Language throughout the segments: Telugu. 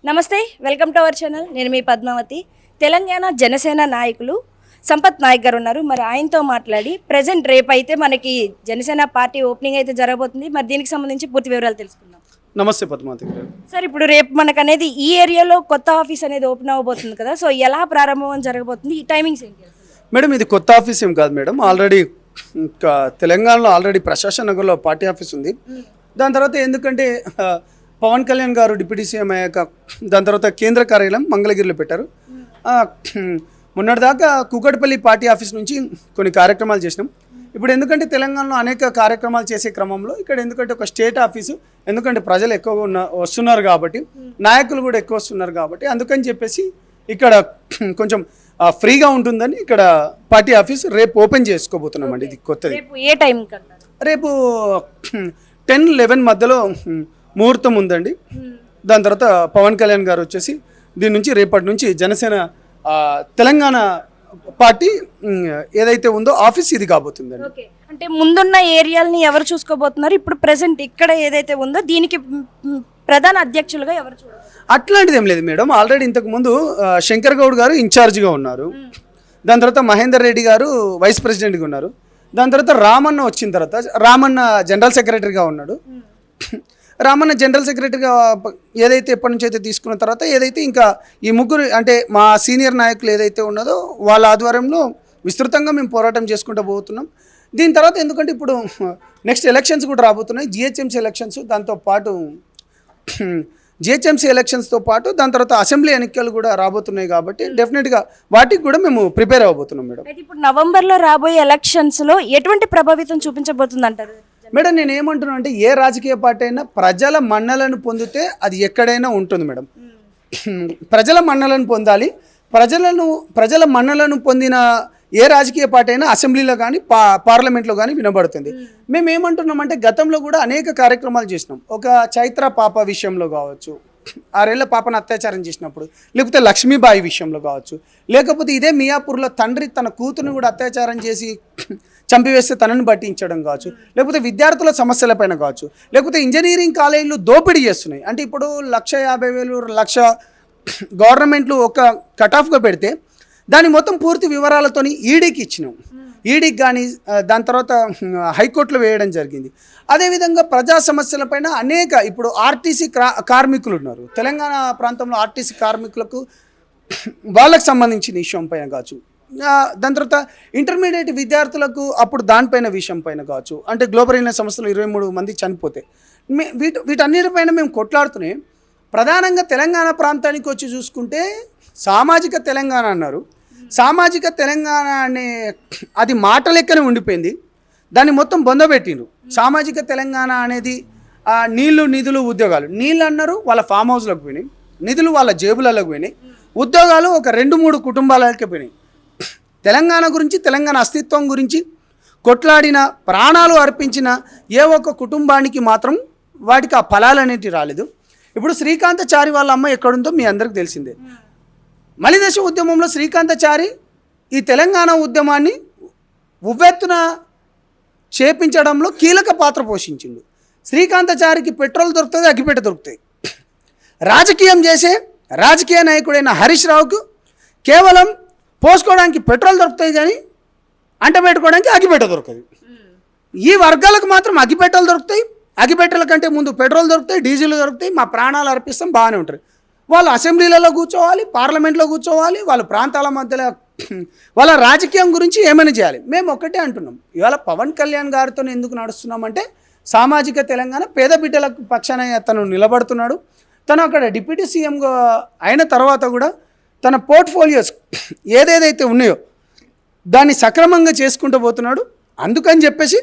నమస్తే, వెల్కమ్ టు అవర్ ఛానల్. నేను మీ పద్మావతి. తెలంగాణ జనసేన నాయకులు సంపత్ నాయక్ గారు ఉన్నారు. మరి ఆయనతో మాట్లాడి ప్రజెంట్ రేపు అయితే మనకి జనసేన పార్టీ ఓపెనింగ్ అయితే జరగబోతుంది. మరి దీనికి సంబంధించి పూర్తి వివరాలు తెలుసుకుందాం. నమస్తే పద్మావతి గారు. సార్, ఇప్పుడు రేపు మనకు అనేది ఈ ఏరియాలో కొత్త ఆఫీస్ అనేది ఓపెన్ అవ్వబోతుంది కదా, సో ఎలా ప్రారంభం జరగబోతుంది, ఈ టైమింగ్స్ ఏంటి? మేడం, ఇది కొత్త ఆఫీస్ ఏం కాదు మేడం. ఆల్రెడీ తెలంగాణలో ఆల్రెడీ ప్రశాసన నగర్లో పార్టీ ఆఫీస్ ఉంది. దాని తర్వాత ఎందుకంటే పవన్ కళ్యాణ్ గారు డిప్యూటీ సీఎం అయ్యాక దాని తర్వాత కేంద్ర కార్యాలయం మంగళగిరిలో పెట్టారు. మొన్నటిదాకా కూకట్పల్లి పార్టీ ఆఫీస్ నుంచి కొన్ని కార్యక్రమాలు చేసినాం. ఇప్పుడు ఎందుకంటే తెలంగాణలో అనేక కార్యక్రమాలు చేసే క్రమంలో ఇక్కడ ఎందుకంటే ఒక స్టేట్ ఆఫీసు, ఎందుకంటే ప్రజలు ఎక్కువగా వస్తున్నారు కాబట్టి, నాయకులు కూడా ఎక్కువ వస్తున్నారు కాబట్టి, అందుకని చెప్పేసి ఇక్కడ కొంచెం ఫ్రీగా ఉంటుందని ఇక్కడ పార్టీ ఆఫీస్ రేపు ఓపెన్ చేసుకోబోతున్నామండి. ఇది కొత్తది. ఏ టైం? రేపు 10-11 మధ్యలో ముహూర్తం ఉందండి. దాని తర్వాత పవన్ కళ్యాణ్ గారు వచ్చేసి దీని నుంచి రేపటి నుంచి జనసేన తెలంగాణ పార్టీ ఏదైతే ఉందో ఆఫీస్ ఇది కాబోతుందండి. అంటే ముందున్న ఏరియాలని ఎవరు చూసుకోబోతున్నారు? ఇప్పుడు ప్రెసెంట్ ఇక్కడ ఏదైతే ఉందో దీనికి ప్రధాన అధ్యక్షులుగా ఎవరు చూడాలి? అట్లాంటిది ఏం లేదు మేడం. ఆల్రెడీ ఇంతకు ముందు శంకర్ గౌడ్ గారు ఇన్ఛార్జిగా ఉన్నారు. దాని తర్వాత మహేందర్ రెడ్డి గారు వైస్ ప్రెసిడెంట్గా ఉన్నారు. దాని తర్వాత రామన్న వచ్చిన తర్వాత రామన్న జనరల్ సెక్రటరీగా ఉన్నాడు. రామన్న జనరల్ సెక్రటరీగా ఏదైతే ఎప్పటి నుంచి అయితే తీసుకున్న తర్వాత ఏదైతే ఇంకా ఈ ముగ్గురు అంటే మా సీనియర్ నాయకులు ఏదైతే ఉన్నదో వాళ్ళ ఆధ్వర్యంలో విస్తృతంగా మేము పోరాటం చేసుకుంటూ పోతున్నాం. దీని తర్వాత ఎందుకంటే ఇప్పుడు నెక్స్ట్ ఎలక్షన్స్ కూడా రాబోతున్నాయి, జిహెచ్ఎంసీ ఎలక్షన్స్. దాంతోపాటు జిహెచ్ఎంసీ ఎలక్షన్స్తో పాటు దాని తర్వాత అసెంబ్లీ ఎన్నికలు కూడా రాబోతున్నాయి కాబట్టి డెఫినెట్గా వాటికి కూడా మేము ప్రిపేర్ అవ్వబోతున్నాం మేడం. ఇప్పుడు నవంబర్లో రాబోయే ఎలక్షన్స్లో ఎటువంటి ప్రభావితం చూపించబోతుంది అంటారు? మేడం, నేను ఏమంటున్నాను అంటే ఏ రాజకీయ పార్టీ అయినా ప్రజల మన్నలను పొందితే అది ఎక్కడైనా ఉంటుంది మేడం. ప్రజల మన్నలను పొందాలి. ప్రజల మన్నలను పొందిన ఏ రాజకీయ పార్టీ అయినా అసెంబ్లీలో కానీ పార్లమెంట్లో కానీ వినబడుతుంది. మేము ఏమంటున్నామంటే గతంలో కూడా అనేక కార్యక్రమాలు చేసినాం. ఒక చైత్ర పాప విషయంలో కావచ్చు, 6 ఏళ్ల పాపను అత్యాచారం చేసినప్పుడు, లేకపోతే లక్ష్మీబాయి విషయంలో కావచ్చు, లేకపోతే ఇదే మియాపూర్లో తండ్రి తన కూతురుని కూడా అత్యాచారం చేసి చంపివేస్తే తనని పట్టించడం కావచ్చు, లేకపోతే విద్యార్థుల సమస్యలపైన కావచ్చు, లేకపోతే ఇంజనీరింగ్ కాలేజీలు దోపిడీ చేస్తున్నాయి. అంటే ఇప్పుడు 1,50,000 1,00,000 గవర్నమెంట్లు ఒక కటాఫ్గా పెడితే దాని మొత్తం పూర్తి వివరాలతోని ఈడీకి ఇచ్చినాం. ఈడీకి కానీ దాని తర్వాత హైకోర్టులో వేయడం జరిగింది. అదేవిధంగా ప్రజా సమస్యలపైన అనేక ఇప్పుడు ఆర్టీసీ కార్మికులు ఉన్నారు. తెలంగాణ ప్రాంతంలో ఆర్టీసీ కార్మికులకు వాళ్ళకు సంబంధించిన విషయం పైన కావచ్చు, దాని తర్వాత ఇంటర్మీడియట్ విద్యార్థులకు అప్పుడు దానిపైన విషయం పైన కావచ్చు, అంటే గ్లోబల్ ఇల్నెస్ సంస్థలో 23 మంది చనిపోతే వీటన్నిటిపైన మేము కొట్లాడుతూనే ప్రధానంగా తెలంగాణ ప్రాంతానికి వచ్చి చూసుకుంటే సామాజిక తెలంగాణ అన్నారు. సామాజిక తెలంగాణ అనే అది మాట లెక్కనే ఉండిపోయింది. దాన్ని మొత్తం బొందబెట్టిండ్రు. సామాజిక తెలంగాణ అనేది నీళ్లు, నిధులు, ఉద్యోగాలు. నీళ్ళు అన్నారు వాళ్ళ ఫామ్ హౌస్లకు పోయినాయి, నిధులు వాళ్ళ జేబులకు పోయినాయి, ఉద్యోగాలు ఒక 2-3 కుటుంబాలకే పోయినాయి. తెలంగాణ గురించి, తెలంగాణ అస్తిత్వం గురించి కొట్లాడిన, ప్రాణాలు అర్పించిన ఏ ఒక్క కుటుంబానికి మాత్రం వాటికి ఆ ఫలాలు అనేటివి రాలేదు. ఇప్పుడు శ్రీకాంతాచారి వాళ్ళ అమ్మ ఎక్కడుందో మీ అందరికీ తెలిసిందే. మలిదశ ఉద్యమంలో శ్రీకాంతాచారి ఈ తెలంగాణ ఉద్యమాన్ని ఉవ్వెత్తున చేపించడంలో కీలక పాత్ర పోషించిండు. శ్రీకాంతాచారికి పెట్రోల్ దొరుకుతుంది, అగ్గిపెట్టె దొరుకుతాయి. రాజకీయం చేసే రాజకీయ నాయకుడైన హరీష్ రావుకు కేవలం పోసుకోవడానికి పెట్రోల్ దొరుకుతాయి కానీ అంటబెట్టుకోవడానికి అగ్గిపెట్టె దొరకదు. ఈ వర్గాలకు మాత్రం అగ్గిపెట్టెలు దొరుకుతాయి. అగ్గిపెట్టెల కంటే ముందు పెట్రోల్ దొరుకుతాయి, డీజిల్ దొరుకుతాయి. మా ప్రాణాలు అర్పిస్తాం, బాగానే ఉంటారు. వాళ్ళు అసెంబ్లీలలో కూర్చోవాలి, పార్లమెంట్లో కూర్చోవాలి, వాళ్ళ ప్రాంతాల మధ్యలో వాళ్ళ రాజకీయం గురించి ఏమైనా చేయాలి. మేము ఒక్కటే అంటున్నాం, ఇవాళ పవన్ కళ్యాణ్ గారితో ఎందుకు నడుస్తున్నామంటే సామాజిక తెలంగాణ పేద బిడ్డల పక్షాన తను నిలబడుతున్నాడు. తను అక్కడ డిప్యూటీ సీఎంగా అయిన తర్వాత కూడా తన పోర్ట్ఫోలియోస్ ఏదేదైతే ఉన్నాయో దాన్ని సక్రమంగా చేసుకుంటూ పోతున్నాడు. అందుకని చెప్పేసి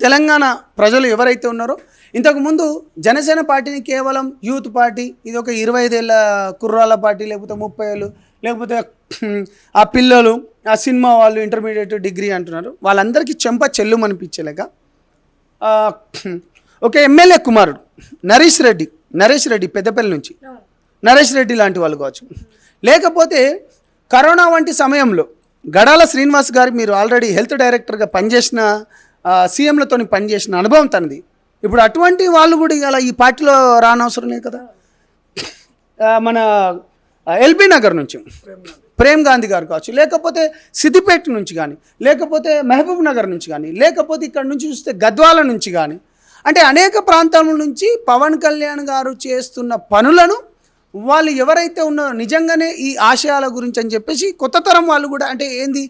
తెలంగాణ ప్రజలు ఎవరైతే ఉన్నారో, ఇంతకుముందు జనసేన పార్టీని కేవలం యూత్ పార్టీ, ఇది ఒక 25 ఏళ్ళ కుర్రాళ్ళ పార్టీ, లేకపోతే 30 ఏళ్ళు, లేకపోతే ఆ పిల్లలు, ఆ సినిమా వాళ్ళు, ఇంటర్మీడియట్, డిగ్రీ అంటున్నారు. వాళ్ళందరికీ చెంప చెల్లుమనిపించలేక ఒక ఎమ్మెల్యే కుమారుడు నరేష్ రెడ్డి పెద్దపల్లి నుంచి, నరేష్ రెడ్డి లాంటి వాళ్ళు కావచ్చు, లేకపోతే కరోనా వంటి సమయంలో గడాల శ్రీనివాస్ గారు, మీరు ఆల్రెడీ హెల్త్ డైరెక్టర్గా పనిచేసిన, సీఎంలతో పనిచేసిన అనుభవం తనది. ఇప్పుడు అటువంటి వాళ్ళు కూడా ఇలా ఈ పార్టీలో రానవసరం లేదు కదా. మన ఎల్బీ నగర్ నుంచి ప్రేమ్ గాంధీ గారు కావచ్చు, లేకపోతే సిద్దిపేట నుంచి కానీ, లేకపోతే మహబూబ్ నగర్ నుంచి కానీ, లేకపోతే ఇక్కడ నుంచి చూస్తే గద్వాల నుంచి కానీ, అంటే అనేక ప్రాంతాల నుంచి పవన్ కళ్యాణ్ గారు చేస్తున్న పనులను వాళ్ళు ఎవరైతే ఉన్నారో నిజంగానే ఈ ఆశయాల గురించి అని చెప్పేసి కొత్త తరం వాళ్ళు కూడా, అంటే ఏంది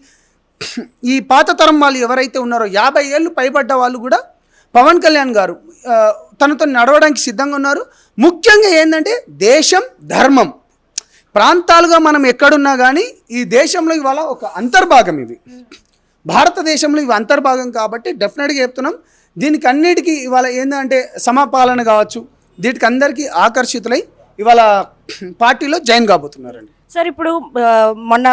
ఈ పాత తరం వాళ్ళు ఎవరైతే ఉన్నారో 50 ఏళ్ళు పైబడ్డ వాళ్ళు కూడా పవన్ కళ్యాణ్ గారు తనతో నడవడానికి సిద్ధంగా ఉన్నారు. ముఖ్యంగా ఏంటంటే దేశం ధర్మం ప్రాంతాలుగా మనం ఎక్కడున్నా కానీ ఈ దేశంలో ఇవాళ ఒక అంతర్భాగం, ఇవి భారతదేశంలో ఇవి అంతర్భాగం కాబట్టి డెఫినెట్గా చెప్తున్నాం. దీనికి అన్నిటికీ ఇవాళ ఏంటంటే సమపాలన కావచ్చు, వీటికి అందరికీ ఆకర్షితులై ఇవాళ పార్టీలో జాయిన్ కాబోతున్నారండి. సార్ ఇప్పుడు మొన్న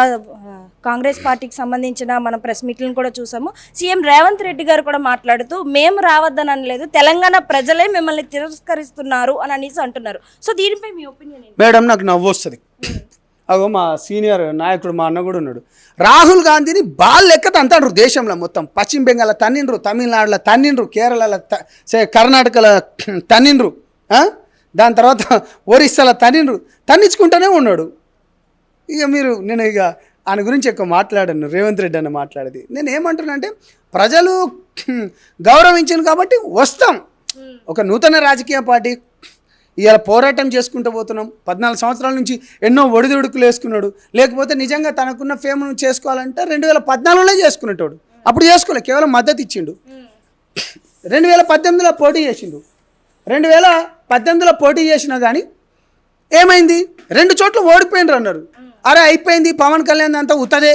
కాంగ్రెస్ పార్టీకి సంబంధించిన మనం ప్రెస్ మీట్లను కూడా చూసాము. సీఎం రేవంత్ రెడ్డి గారు కూడా మాట్లాడుతూ మేము రావద్దని అనలేదు, తెలంగాణ ప్రజలే మిమ్మల్ని తిరస్కరిస్తున్నారు అని అనేసి అంటున్నారు. సో దీనిపై మీ ఒపీనియన్ ఏంటి? మేడం నాకు నవ్వు వస్తుంది. అగో మా సీనియర్ నాయకుడు మా అన్న కూడా ఉన్నాడు, రాహుల్ గాంధీని బాల్ లెక్క తంటాడు దేశంలో మొత్తం. పశ్చిమ బెంగాల్ తన్నిండ్రు, తమిళనాడులో తన్నిండ్రు, కేరళలో కర్ణాటకలో తన్నిండ్రు, దాని తర్వాత ఒరిస్సాలో తన్నించుకుంటూనే ఉన్నాడు. ఇక నేను ఆయన గురించి ఎక్కువ మాట్లాడాను, రేవంత్ రెడ్డి అన్న మాట్లాడేది. నేను ఏమంటున్నా అంటే ప్రజలు గౌరవించాను కాబట్టి వస్తాం. ఒక నూతన రాజకీయ పార్టీ ఇవాళ పోరాటం చేసుకుంటూ పోతున్నాం. 14 సంవత్సరాల నుంచి ఎన్నో ఒడిదుడుకులు వేసుకున్నాడు. లేకపోతే నిజంగా తనకున్న ఫేమ్ను చేసుకోవాలంటే 2014లో చేసుకునేటోడు, అప్పుడు చేసుకోలే, కేవలం మద్దతు ఇచ్చిండు. 2018లో పోటీ చేసిండు. 2018లో పోటీ చేసినా కానీ ఏమైంది, 2 చోట్ల ఓడిపోయినరు అన్నారు. అరే అయిపోయింది, పవన్ కళ్యాణ్ అంతా ఉత్తదే,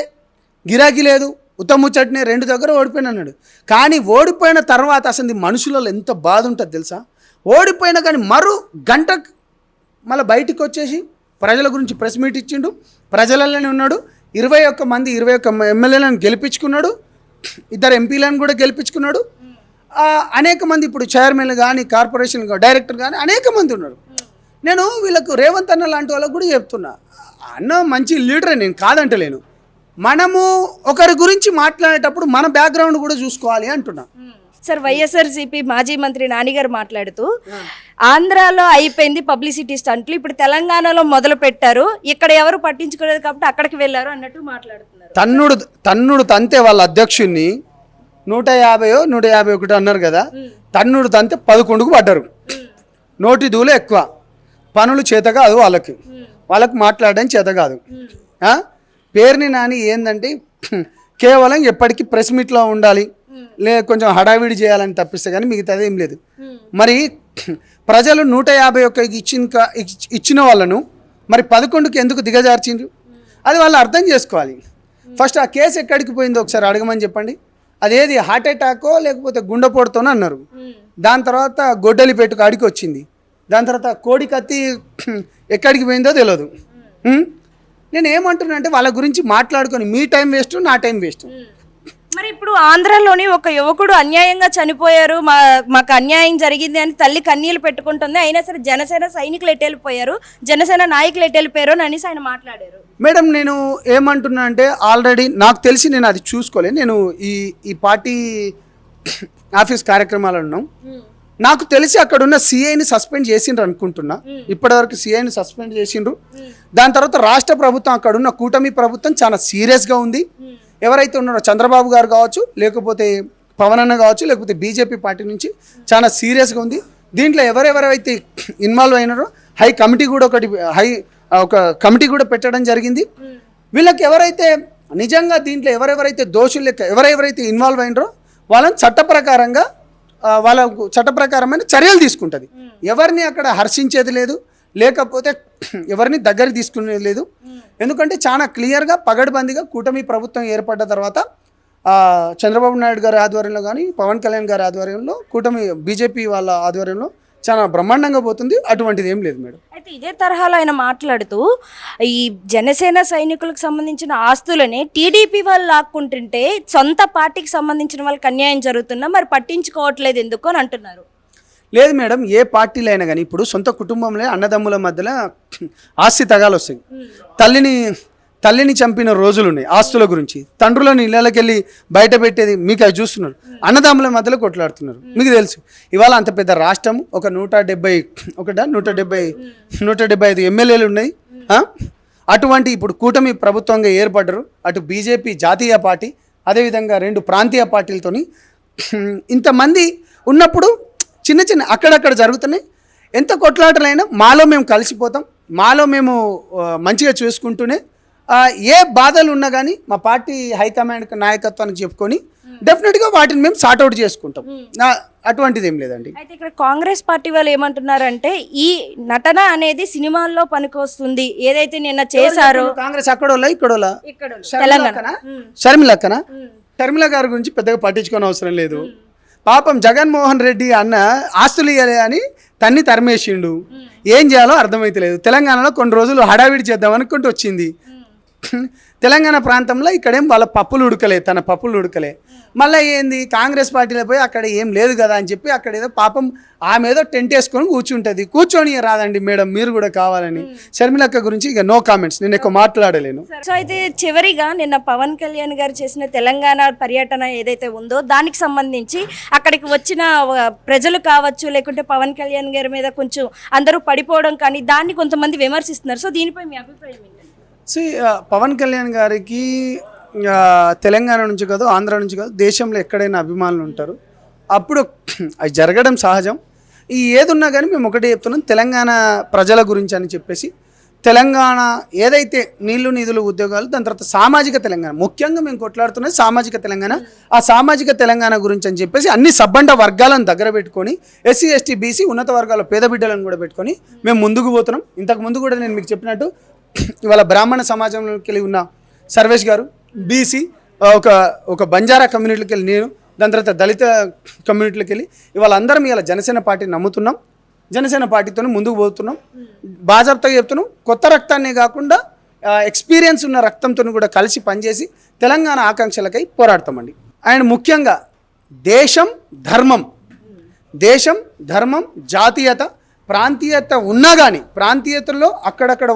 గిరాకీ లేదు, ఉత్తముచ్చట్నే 2 దగ్గర ఓడిపోయిన అన్నాడు. కానీ ఓడిపోయిన తర్వాత అసలు మనుషులలో ఎంత బాధ ఉంటుంది తెలుసా? ఓడిపోయినా కానీ మరో గంట మళ్ళీ బయటికి వచ్చేసి ప్రజల గురించి ప్రెస్ మీట్ ఇచ్చిండు, ప్రజలలోనే ఉన్నాడు. 21 ఎమ్మెల్యేలను గెలిపించుకున్నాడు, 2 ఎంపీలను కూడా గెలిపించుకున్నాడు. అనేక మంది ఇప్పుడు చైర్మన్లు కానీ, కార్పొరేషన్ డైరెక్టర్ కానీ అనేక మంది ఉన్నారు. నేను వీళ్ళకు రేవంత్ అన్న లాంటి వాళ్ళకు కూడా చెప్తున్నా, అన్న మంచి లీడరే, నేను కాదంటలేను. మనము ఒకరి గురించి మాట్లాడేటప్పుడు మన బ్యాక్గ్రౌండ్ కూడా చూసుకోవాలి అంటున్నా. సార్ వైఎస్ఆర్సీపీ మాజీ మంత్రి నానిగారు మాట్లాడుతూ ఆంధ్రాలో అయిపోయింది పబ్లిసిటీ స్టంట్లు, ఇప్పుడు తెలంగాణలో మొదలు పెట్టారు, ఇక్కడ ఎవరు పట్టించుకోలేదు కాబట్టి అక్కడికి వెళ్ళారు అన్నట్టు మాట్లాడుతున్నారు. తన్నుడు తంతే వాళ్ళ అధ్యక్షుడిని 150-151 అన్నారు కదా, తన్నుడు తంతే 11కు పడ్డారు. నోటి దూలు ఎక్కువ, పనులు చేత కాదు వాళ్ళకి మాట్లాడడం చేత కాదు. పేరుని నాని ఏంటంటే కేవలం ఎప్పటికీ ప్రెస్ మీట్లో ఉండాలి, కొంచెం హడావిడి చేయాలని తప్పిస్తే కానీ మిగతాది ఏం లేదు. మరి ప్రజలు 151 ఇచ్చిన వాళ్ళను మరి 11కి ఎందుకు దిగజార్చిండ్రు? అది వాళ్ళు అర్థం చేసుకోవాలి. ఫస్ట్ ఆ కేసు ఎక్కడికి పోయిందో ఒకసారి అడగమని చెప్పండి. అదేది హార్ట్ అటాకో లేకపోతే గుండెపోటుతోనో అన్నారు. దాని తర్వాత గొడ్డలిపేట కాడికి వచ్చింది. దాని తర్వాత కోడి కత్తి ఎక్కడికి పోయిందో తెలియదు. నేను ఏమంటున్నా అంటే వాళ్ళ గురించి మాట్లాడుకొని మీ టైం వేస్ట్, నా టైం వేస్ట్. మరి ఇప్పుడు ఆంధ్రాలోని ఒక యువకుడు అన్యాయంగా చనిపోయారు, మాకు అన్యాయం జరిగింది అని తల్లి కన్నీళ్ళు పెట్టుకుంటుంది, అయినా సరే జనసేన సైనికులు ఎటు వెళ్ళిపోయారు, జనసేన నాయకులు ఎటు వెళ్ళిపోయారు అని అనేసి ఆయన మాట్లాడారు. మేడం నేను ఏమంటున్నా అంటే ఆల్రెడీ నాకు తెలిసి నేను అది చూసుకోలేదు. నేను ఈ పార్టీ ఆఫీస్ కార్యక్రమాలు ఉన్నాం. నాకు తెలిసి అక్కడ ఉన్న సిఐని సస్పెండ్ చేసిండ్రు అనుకుంటున్నా. ఇప్పటివరకు సిఐని సస్పెండ్ చేసిండ్రు. దాని తర్వాత రాష్ట్ర ప్రభుత్వం, అక్కడ ఉన్న కూటమి ప్రభుత్వం చాలా సీరియస్గా ఉంది. ఎవరైతే ఉన్నారో చంద్రబాబు గారు కావచ్చు, లేకపోతే పవన్ అన్న కావచ్చు, లేకపోతే బీజేపీ పార్టీ నుంచి చాలా సీరియస్గా ఉంది. దీంట్లో ఎవరెవరైతే ఇన్వాల్వ్ అయినారో ఒక కమిటీ కూడా పెట్టడం జరిగింది. వీళ్ళకి ఎవరైతే నిజంగా దీంట్లో ఎవరెవరైతే దోషులు లెక్క ఎవరెవరైతే ఇన్వాల్వ్ అయినారో వాళ్ళని చట్టప్రకారమైన చర్యలు తీసుకుంటుంది. ఎవరిని అక్కడ హర్షించేది లేదు, లేకపోతే ఎవరిని దగ్గర తీసుకునేది లేదు. ఎందుకంటే చాలా క్లియర్గా పగడ్బందీగా కూటమి ప్రభుత్వం ఏర్పడ్డ తర్వాత చంద్రబాబు నాయుడు గారి ఆధ్వర్యంలో కానీ, పవన్ కళ్యాణ్ గారి ఆధ్వర్యంలో, కూటమి బీజేపీ వాళ్ళ ఆధ్వర్యంలో చాలా బ్రహ్మాండంగా పోతుంది. అటువంటిది ఏం లేదు మేడం. అయితే ఇదే తరహాలో ఆయన మాట్లాడుతూ ఈ జనసేన సైనికులకు సంబంధించిన ఆస్తులని టీడీపీ వాళ్ళు లాక్కుంటుంటే సొంత పార్టీకి సంబంధించిన వాళ్ళకి అన్యాయం జరుగుతున్నా మరి పట్టించుకోవట్లేదు ఎందుకు అని అంటున్నారు. లేదు మేడం, ఏ పార్టీలో అయినా కానీ ఇప్పుడు సొంత కుటుంబంలో అన్నదమ్ముల మధ్యలో ఆస్తి తగాలు వస్తాయి. తల్లిని చంపిన రోజులు ఉన్నాయి ఆస్తుల గురించి, తండ్రులను ఇళ్ళకి వెళ్ళి బయట పెట్టేది మీకు అవి చూస్తున్నారు. అన్నదమ్ముల మధ్యలో కొట్లాడుతున్నారు మీకు తెలుసు. ఇవాళ అంత పెద్ద రాష్ట్రం, ఒక 175 ఎమ్మెల్యేలు ఉన్నాయి. అటువంటి ఇప్పుడు కూటమి ప్రభుత్వంగా ఏర్పడ్డరు. అటు బీజేపీ జాతీయ పార్టీ, అదేవిధంగా 2 ప్రాంతీయ పార్టీలతోని ఇంతమంది ఉన్నప్పుడు చిన్న చిన్న అక్కడక్కడ జరుగుతున్నాయి. ఎంత కొట్లాటలైనా మాలో మేము కలిసిపోతాం, మాలో మేము మంచిగా చూసుకుంటూనే ఏ బాధలు ఉన్నా కానీ మా పార్టీ హైకమాండ్ నాయకత్వానికి చెప్పుకొని డెఫినెట్గా వాటిని మేము సార్ట్అవుట్ చేసుకుంటాం. అటువంటిది ఏం లేదండి. అయితే ఇక్కడ కాంగ్రెస్ పార్టీ వాళ్ళు ఏమంటున్నారంటే ఈ నటన అనేది సినిమాల్లో పనికొస్తుంది, ఏదైతే నిన్న చేశారో. కాంగ్రెస్ అక్కడోళ్ళ ఇక్కడోళ్ళ తెలంగాణ షర్మిల గారి గురించి పెద్దగా పట్టించుకోని అవసరం లేదు. పాపం జగన్మోహన్ రెడ్డి అన్న ఆస్తులు ఇవ్వలే అని తన్ని తరిమేసిండు. ఏం చేయాలో అర్థమైతలేదు. తెలంగాణలో కొన్ని రోజులు హడావిడి చేద్దాం అనుకుంటూ వచ్చింది. తెలంగాణ ప్రాంతంలో ఇక్కడేం వాళ్ళ పప్పులు ఉడకలే, తన పప్పులు ఉడకలే. మళ్ళీ ఏంది కాంగ్రెస్ పార్టీలో పోయి అక్కడ ఏం లేదు కదా అని చెప్పి అక్కడ ఏదో పాపం ఆమె ఏదో టెంట్ వేసుకొని కూర్చొని రాదండి మేడం మీరు కూడా కావాలని. షర్మిలక్క గురించి ఇక నో కామెంట్స్, నేను ఎక్కువ మాట్లాడలేను. సో అయితే చివరిగా నిన్న పవన్ కళ్యాణ్ గారు చేసిన తెలంగాణ పర్యటన ఏదైతే ఉందో దానికి సంబంధించి అక్కడికి వచ్చిన ప్రజలు కావచ్చు, లేకుంటే పవన్ కళ్యాణ్ గారి మీద కొంచెం అందరూ పడిపోవడం కానీ దాన్ని కొంతమంది విమర్శిస్తున్నారు. సో దీనిపై మీ అభిప్రాయం ఏంటండి? పవన్ కళ్యాణ్ గారికి తెలంగాణ నుంచి కాదు, ఆంధ్ర నుంచి కాదు, దేశంలో ఎక్కడైనా అభిమానులు ఉంటారు. అప్పుడు అది జరగడం సహజం. ఏదున్నా కానీ మేము ఒకటే చెప్తున్నాం, తెలంగాణ ప్రజల గురించి అని చెప్పేసి తెలంగాణ ఏదైతే నీళ్లు నిధులు ఉద్యోగాలు, దాని తర్వాత సామాజిక తెలంగాణ, ముఖ్యంగా మేము కొట్లాడుతున్నది సామాజిక తెలంగాణ. ఆ సామాజిక తెలంగాణ గురించి అని చెప్పేసి అన్ని సబ్బండ వర్గాలను దగ్గర పెట్టుకొని ఎస్సీ ఎస్టీ బీసీ ఉన్నత వర్గాల పేద బిడ్డలను కూడా పెట్టుకొని మేము ముందుకు పోతున్నాం. ఇంతకు ముందు కూడా నేను మీకు చెప్పినట్టు ఇవాళ బ్రాహ్మణ సమాజంలోకి వెళ్ళి ఉన్న సర్వేష్ గారు, బీసీ ఒక బంజారా కమ్యూనిటీకి వెళ్ళి నేను, దాని తర్వాత దళిత కమ్యూనిటీకి వెళ్ళి ఇవాళ అందరం ఇవాళ జనసేన పార్టీని నమ్ముతున్నాం. జనసేన పార్టీతో ముందుకు పోతున్నాం. బాజాబ్తాగా చెప్తున్నాం, కొత్త రక్తాన్నే కాకుండా ఎక్స్పీరియన్స్ ఉన్న రక్తంతో కూడా కలిసి పనిచేసి తెలంగాణ ఆకాంక్షలకై పోరాడతామండి. అండ్ ముఖ్యంగా దేశం ధర్మం జాతీయత ప్రాంతీయత ఉన్నా కానీ ప్రాంతీయతలో అక్కడక్కడ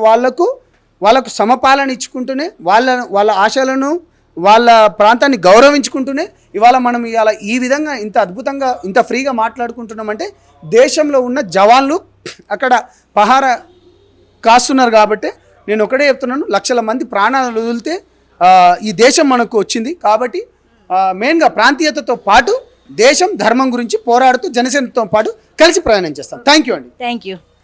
వాళ్ళకు సమపాలన ఇచ్చుకుంటూనే వాళ్ళ ఆశలను వాళ్ళ ప్రాంతాన్ని గౌరవించుకుంటూనే ఇవాళ మనం ఇవాళ ఈ విధంగా ఇంత అద్భుతంగా ఇంత ఫ్రీగా మాట్లాడుకుంటున్నామంటే దేశంలో ఉన్న జవాన్లు అక్కడ పహారా కాస్తున్నారు. కాబట్టి నేను ఒకటే చెప్తున్నాను, లక్షల మంది ప్రాణాలు వదిలితే ఈ దేశం మనకు వచ్చింది. కాబట్టి మెయిన్గా ప్రాంతీయతతో పాటు దేశం ధర్మం గురించి పోరాడుతూ జనసేనతో పాటు కలిసి ప్రయాణం చేస్తాం. థ్యాంక్ యూ అండి. Thank you.